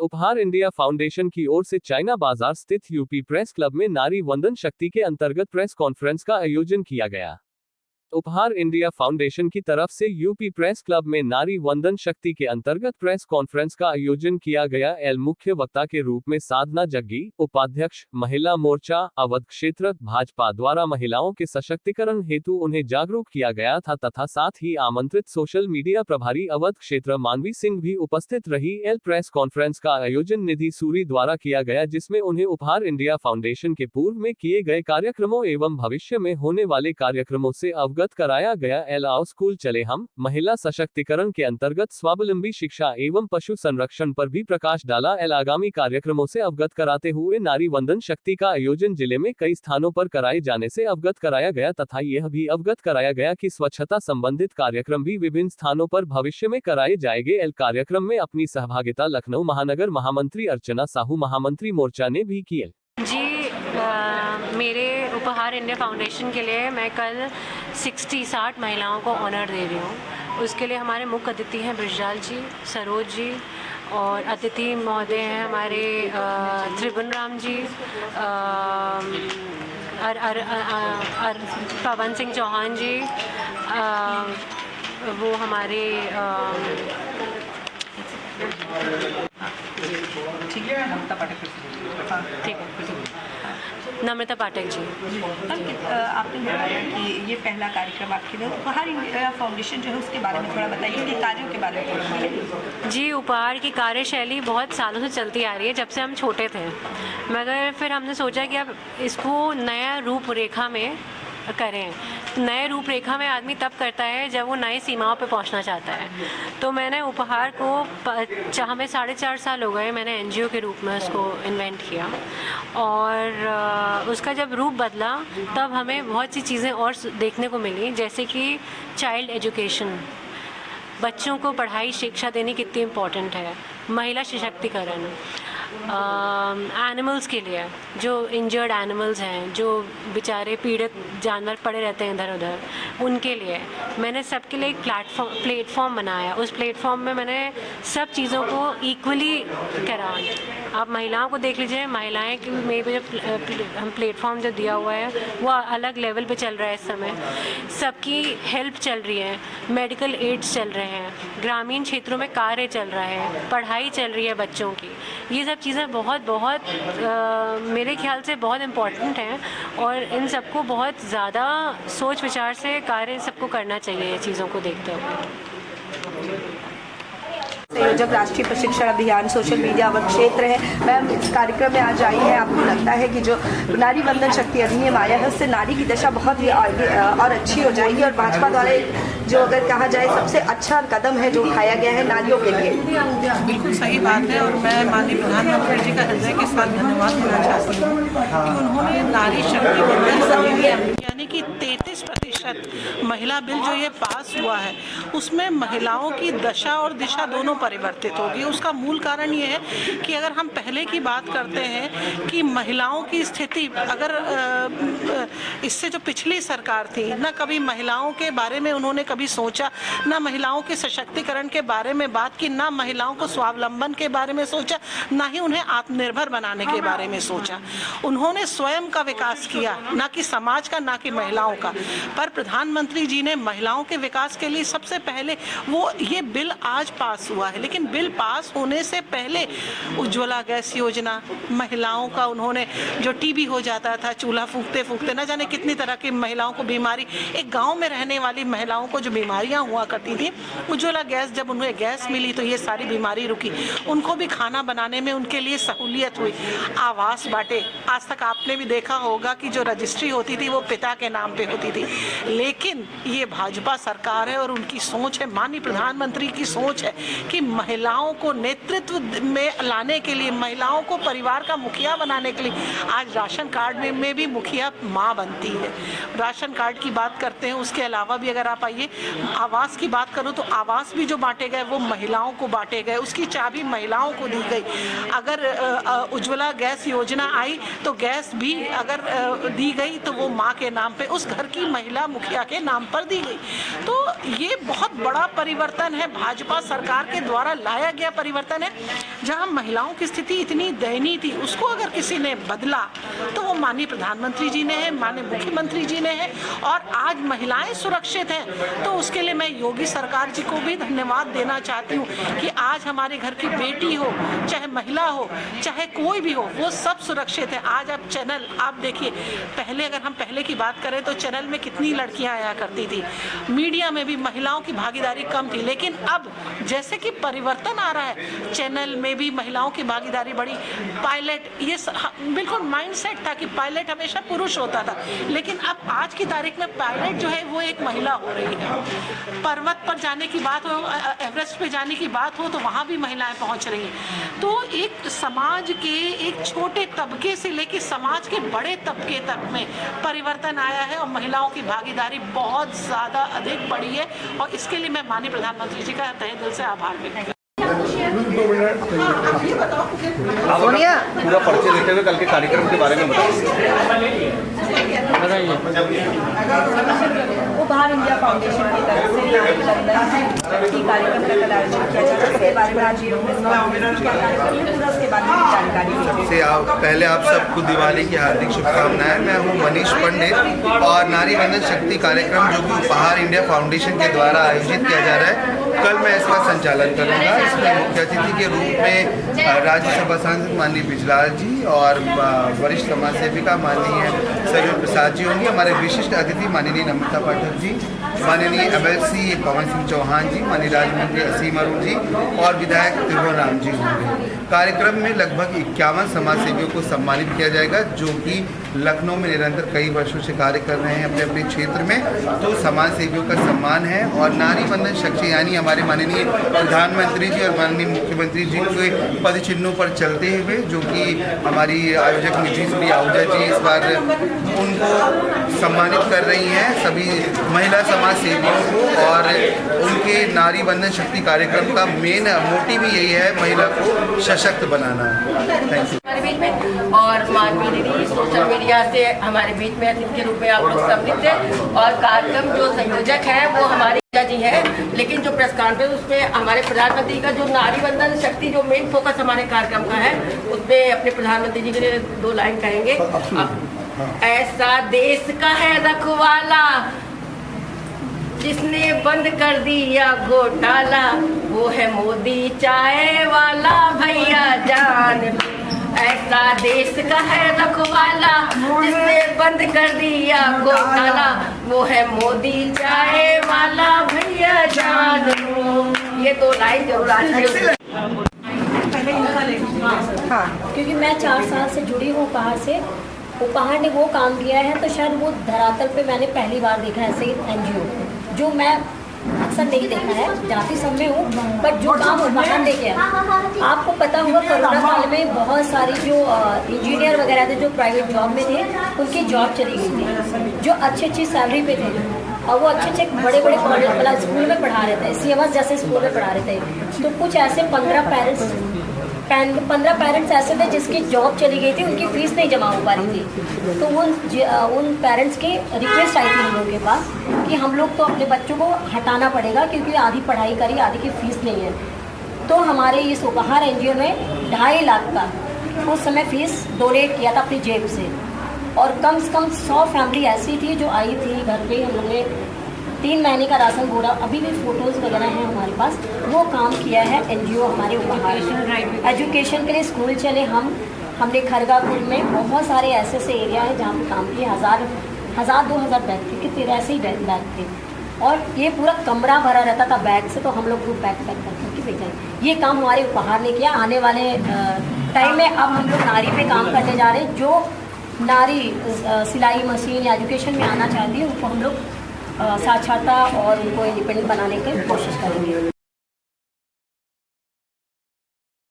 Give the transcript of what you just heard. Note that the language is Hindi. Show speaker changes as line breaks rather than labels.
उपहार इंडिया फाउंडेशन की ओर से चाइना बाजार स्थित यूपी प्रेस क्लब में नारी वंदन शक्ति के अंतर्गत प्रेस कॉन्फ्रेंस का आयोजन किया गया। उपहार इंडिया फाउंडेशन की तरफ से यूपी प्रेस क्लब में नारी वंदन शक्ति के अंतर्गत प्रेस कॉन्फ्रेंस का आयोजन किया गया। मुख्य वक्ता के रूप में साधना जग्गी, उपाध्यक्ष महिला मोर्चा अवध क्षेत्र भाजपा द्वारा महिलाओं के सशक्तिकरण हेतु उन्हें जागरूक किया गया था तथा साथ ही आमंत्रित सोशल मीडिया प्रभारी अवध क्षेत्र मानवी सिंह भी उपस्थित रही। प्रेस कॉन्फ्रेंस का आयोजन निधि सूरी द्वारा किया गया, जिसमें उन्हें उपहार इंडिया फाउंडेशन के पूर्व में किए गए कार्यक्रमों एवं भविष्य में होने वाले कार्यक्रमों से अवगत कराया गया। आओ स्कूल चले हम महिला सशक्तिकरण के अंतर्गत स्वावलंबी शिक्षा एवं पशु संरक्षण पर भी प्रकाश डाला। आगामी कार्यक्रमों से अवगत कराते हुए नारी वंदन शक्ति का आयोजन जिले में कई स्थानों पर कराए जाने से अवगत कराया गया तथा यह भी अवगत कराया गया कि स्वच्छता संबंधित कार्यक्रम भी विभिन्न स्थानों पर भविष्य में कराए जाएंगे। कार्यक्रम में अपनी सहभागिता लखनऊ महानगर महामंत्री अर्चना साहू महामंत्री मोर्चा ने भी की।
मेरे उपहार इंडिया फाउंडेशन के लिए मैं कल 60 महिलाओं को ऑनर दे रही हूँ। उसके लिए हमारे मुख्य अतिथि हैं ब्रिजलाल जी, सरोज जी और अतिथि महोदय हैं हमारे त्रिभुवन राम जी, पवन सिंह चौहान जी, वो हमारे ठीक है नम्रता पाठक जी।
आपने बताया कि ये पहला कार्यक्रम आपके लिए उपहार इंडिया फाउंडेशन जो है उसके बारे में थोड़ा बताइए, कि कार्यों के बारे में थोड़ा बताइए।
जी, उपहार की कार्यशैली बहुत सालों से चलती आ रही है, जब से हम छोटे थे, मगर फिर हमने सोचा कि अब इसको नया रूपरेखा में करें। नए रूपरेखा में आदमी तब करता है जब वो नई सीमाओं पे पहुंचना चाहता है। तो मैंने उपहार को हमें 4.5 साल हो गए, मैंने एनजीओ के रूप में उसको इन्वेंट किया और उसका जब रूप बदला तब हमें बहुत सी चीज़ें और देखने को मिली, जैसे कि चाइल्ड एजुकेशन, बच्चों को पढ़ाई शिक्षा देनी कितनी इम्पोर्टेंट है, महिला सशक्तिकरण, एनिमल्स के लिए जो इंजर्ड एनिमल्स हैं, जो बेचारे पीड़ित जानवर पड़े रहते हैं इधर उधर, उनके लिए मैंने सबके लिए एक प्लेटफॉर्म बनाया। उस प्लेटफॉर्म में मैंने सब चीज़ों को इक्वली करा। आप महिलाओं को देख लीजिए, महिलाएं की में भी हम प्लेटफॉर्म जो दिया हुआ है वो अलग लेवल पे चल रहा है। इस समय सबकी हेल्प चल रही है, मेडिकल एड्स चल रहे हैं, ग्रामीण क्षेत्रों में कार्य चल रहा है, पढ़ाई चल रही है बच्चों की। ये सब चीज़ें बहुत मेरे ख्याल से बहुत इम्पॉर्टेंट हैं और इन सबको बहुत ज़्यादा सोच विचार से कार्य सबको करना चाहिए ये चीज़ों को देखते हुए।
संयोजक राष्ट्रीय प्रशिक्षण अभियान सोशल मीडिया अवध क्षेत्र है। मैम, इस कार्यक्रम में आज आई है, आपको लगता है कि जो नारी वंदन शक्ति अधिनियम आया है उससे नारी की दशा बहुत ही आगे और अच्छी हो जाएगी और भाजपा द्वारा जो अगर कहा जाए सबसे अच्छा कदम है जो उठाया गया है नारियों के लिए?
बिल्कुल सही बात है और मैं माननीय प्रधानमंत्री जी का हृदय के साथ धन्यवाद देना चाहती हूँ कि उन्होंने नारी शक्ति वंदन अधिनियम यानी कि 33% महिला बिल जो ये पास हुआ है उसमें महिलाओं की दशा और दिशा दोनों परिवर्तित होगी। उसका मूल कारण ये है कि अगर हम पहले की बात करते हैं कि महिलाओं की स्थिति, अगर इससे जो पिछली सरकार थी ना कभी महिलाओं के बारे में उन्होंने कभी सोचा, ना महिलाओं के सशक्तिकरण के बारे में बात की, ना महिलाओं को स्वावलंबन के बारे में सोचा, ना ही उन्हें आत्मनिर्भर बनाने के बारे में सोचा। उन्होंने स्वयं का विकास किया, ना कि समाज का, ना कि महिलाओं का। पर प्रधानमंत्री जी ने महिलाओं के विकास के लिए सबसे पहले वो ये बिल आज पास हुआ है, लेकिन बिल पास होने से पहले उज्ज्वला गैस योजना, महिलाओं का उन्होंने जो टीबी हो जाता था चूल्हा फूंकते फूंकते, न जाने कितनी तरह की महिलाओं को बीमारी, एक गांव में रहने वाली महिलाओं को जो बीमारियां हुआ करती थी, उज्ज्वला गैस जब उन्हें गैस मिली तो ये सारी बीमारी रुकी, उनको भी खाना बनाने में उनके लिए सहूलियत हुई। आवास बांटे, आज तक आपने भी देखा होगा कि जो रजिस्ट्री होती थी वो पिता के नाम पे होती थी, लेकिन ये भाजपा सरकार है और उनकी सोच है, माननीय प्रधानमंत्री की सोच है कि महिलाओं को नेतृत्व में लाने के लिए, महिलाओं को परिवार का मुखिया बनाने के लिए आज राशन कार्ड में भी मुखिया माँ बनती है। राशन कार्ड की बात करते हैं, उसके अलावा भी अगर आप आइए आवास की बात करूँ तो आवास भी जो बांटे गए वो महिलाओं को बांटे गए, उसकी चाबी महिलाओं को दी गई। अगर उज्ज्वला गैस योजना आई तो गैस भी अगर दी गई तो वो माँ के नाम पे, उस घर की महिला मुखिया के नाम पर दी गई। तो ये बहुत बड़ा परिवर्तन है, भाजपा सरकार के द्वारा लाया गया परिवर्तन है। जहां महिलाओं की स्थिति इतनी दयनीय थी, उसको अगर किसी ने बदला तो वो माननीय प्रधानमंत्री जी ने है, माननीय मुख्यमंत्री जी ने है, और आज महिलाएं सुरक्षित हैं। तो उसके लिए मैं योगी सरकार जी को भी धन्यवाद देना चाहती हूँ कि आज हमारे घर की बेटी हो, चाहे महिला हो, चाहे कोई भी हो, वो सब सुरक्षित है। आज आप चैनल आप देखिए, पहले अगर हम पहले की बात करें तो चैनल में कितनी लड़कियां आया करती थी, मीडिया में भी महिलाओं की भागीदारी कम थी, लेकिन अब जैसे कि परिवर्तन आ रहा है, चैनल में भी महिलाओं की भागीदारी बढ़ी। पायलट ये बिल्कुल माइंडसेट था कि पायलट हमेशा पुरुष होता था, लेकिन अब आज की तारीख में पायलट जो है वो एक महिला हो रही है। पर्वत पर जाने की बात हो, एवरेस्ट पे जाने की बात हो, तो वहाँ भी महिलाएं पहुँच रही हैं। तो एक समाज के एक छोटे तबके से लेकर समाज के बड़े तबके तक में परिवर्तन आया है और महिलाओं की भागीदारी बहुत ज़्यादा अधिक बढ़ी है, और इसके लिए मैं माननीय प्रधानमंत्री जी का तहे दिल से आभार व्यक्त करती हूँ।
सोनिया पूरा परिचय देते हुए कल के कार्यक्रम के बारे में बताइए।
उपहार इंडिया फाउंडेशन की तरफ से नारी वंदन की कार्यक्रम का कल आयोजन किया जाता है, उसके बारे में आज पूरा उसके बारे में जानकारी
से पहले आप सबको दिवाली की हार्दिक शुभकामनाएं। मैं हूं मनीष पंडित और नारी वंदन शक्ति कार्यक्रम जो कि उपहार इंडिया फाउंडेशन के द्वारा आयोजित किया जा रहा है, कल मैं इसका संचालन करूंगा। इसमें मुख्य अतिथि के रूप में राज्यसभा सांसद माननीय बिजलाल जी और वरिष्ठ समाज सेविका माननीय सरयू प्रसाद जी होंगे। हमारे विशिष्ट अतिथि माननीय नमिता पाठक जी, माननीय MLC पवन सिंह चौहान जी, माननीय राज्य मंत्री असीम अरुण जी और विधायक त्रिभुवन राम जी होंगे। कार्यक्रम में लगभग 51 समाज सेवियों को सम्मानित किया जाएगा जो कि लखनऊ में निरंतर कई वर्षों से कार्य कर रहे हैं अपने अपने क्षेत्र में। तो समाज सेवियों का सम्मान है और नारी वंदन शक्ति यानी हमारे माननीय प्रधानमंत्री जी और माननीय मुख्यमंत्री जी के पद चिन्हों पर चलते हुए, जो कि हमारी आयोजक नीतीश श्री आहूजा जी इस बार उनको सम्मानित कर रही हैं, सभी महिला समाज सेवियों को। और उनके नारी वंदन शक्ति कार्यक्रम का मेन मोटिव ही यही है, महिला को सशक्त बनाना। Thank you.
हमारे बीच में और मानवीय दीदी सोशल मीडिया से हमारे बीच में अतिथि के रूप में आप लोग सम्मिलित थे, और कार्यक्रम जो संयोजक हैं वो हमारे जी हैं, लेकिन जो प्रेस कॉन्फ्रेंस उसमें हमारे प्रधानमंत्री का जो नारी वंदन शक्ति जो मेन फोकस हमारे कार्यक्रम का है, उसमें अपने प्रधानमंत्री जी के लिए 2 लाइन कहेंगे। ऐसा देश का है रखवाला जिसने बंद कर दिया घोटाला, वो है मोदी चाय वाला भैया जान। ऐसा देश का है रखवाला जिसने बंद कर दिया घोटाला, वो है मोदी चाय वाला भैया जान। ये 2 लाइन जरूर आज
हाँ, क्योंकि मैं 4 साल से जुड़ी हूँ उपहार से। उपहार ने वो काम किया है तो शायद वो धरातल पे मैंने पहली बार देखा है ऐसे NGO जो मैं अक्सर नहीं देखा है, जाति सब में हूँ, बट जो काम उपहार ने किया। आपको पता होगा कोरोना काल में बहुत सारी जो इंजीनियर वगैरह थे जो प्राइवेट जॉब में थे, उनकी जॉब चली गई थी, जो अच्छी सैलरी पे थे, और वो अच्छे बड़े कॉलेज वाला स्कूल में पढ़ा रहे थे, CMS जैसे स्कूल में पढ़ा रहे थे। तो कुछ ऐसे 15 पेरेंट्स ऐसे थे जिसकी जॉब चली गई थी, उनकी फीस नहीं जमा हो पा रही थी। तो उन पेरेंट्स की रिक्वेस्ट आई थी हम लोगों के पास कि हम लोग तो अपने बच्चों को हटाना पड़ेगा क्योंकि आधी पढ़ाई करी, आधी की फीस नहीं है। तो हमारे इस उपहार NGO ने 2.5 लाख का उस समय फीस डोनेट किया था अपनी जेब से, और कम से कम 100 फैमिली ऐसी थी जो आई थी घर पे। हम लोगों ने 3 महीने का राशन बोरा, अभी भी फोटोज़ वगैरह हैं हमारे पास, वो काम किया है NGO हमारे उपहार। एजुकेशन के लिए स्कूल चले हमने खरगापुर में बहुत सारे ऐसे एरिया है जहाँ पे काम किए। 1000-2000 बैग थे, कितने ऐसे ही बैग थे, और ये पूरा कमरा भरा रहता था बैग से। तो हम लोग ग्रुप बैग पैक करके भेजा। ये काम हमारे उपहार ने किया। आने वाले टाइम में अब हम लोग नारी पे काम करने जा रहे हैं। जो नारी सिलाई मशीन या एजुकेशन में आना चाहती है उनको हम लोग साक्षरता और उनको इंडिपेंडेंट बनाने की कोशिश करेंगे।